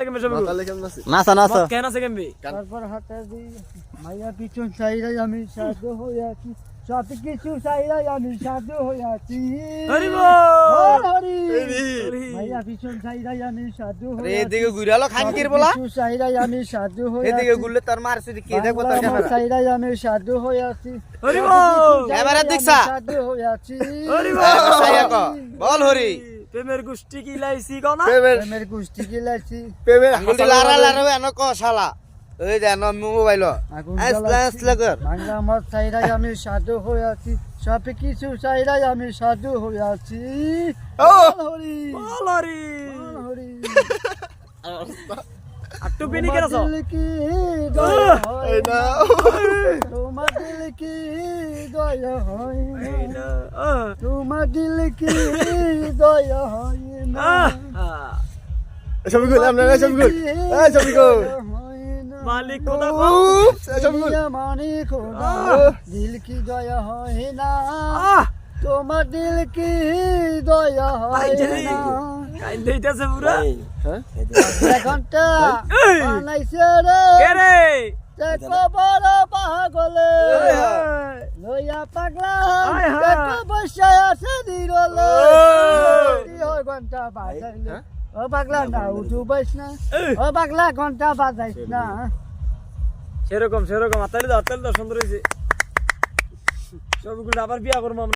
নাচা নাচা কেন আছে কেমবি তারপর হাতে দি মাইয়া পিছন চাইরাই আমি সাধু হইয়াছি সব কিছু চাইরাই আমি সাধু হইয়াছি হরি বল হরি মাইয়া পিছন চাইরাই আমি সাধু হইয়াছি এদিকে ঘুরালো খানকির বলা কিছু চাইরাই আমি সাধু হইয়াছি এদিকে ঘুরলে তার মারছে কি দেখবো তার ক্যামেরা চাইরাই আমি সাধু হইয়াছি হরি বল এবারে দেখছা সাধু হইয়াছি হরি বল বল হরি প্রেমের গোষ্ঠী কি লাইছি কোনা প্রেমের কুস্তি গিলাছি পেমের আঙ্গুলটি লারা লারা এনো ক শালা ওই দেন মোবাইল আসলা কর বাংলা আমার চাইরাই আমি সাধু হইয়াছি সব কিছু চাইরাই আমি সাধু হইয়াছি ও হরি বল হরি হরি আট্টু পিনি কেন আছো দিল কি দয়া হয় এই না তোমার দিল কি দয়া হয় এই না তোমার দিল কি দয়া হয় না ছবি কই আমরা ছবি কই এই ছবি কই মালিক কোথা ছবি কই মানিক খোদা দিল কি দয়া হয় না তোমার দিল কি দয়া হয় না কাইন দেইতাছে পুরা হ্যাঁ ঘন্টা বানাইছে রে কে রে দেখো বড় পাগলে লইয়া পাগলা দেখো বসে আছে দিরলে ঘন্টা বাজাইলে ও পাগলা না উঠু বস না ও পাগলা ঘন্টা বাজাইস না সেরকম আতালি দাও সুন্দর হয়েছে সবগুলো আবার বিয়া করবো আমরা।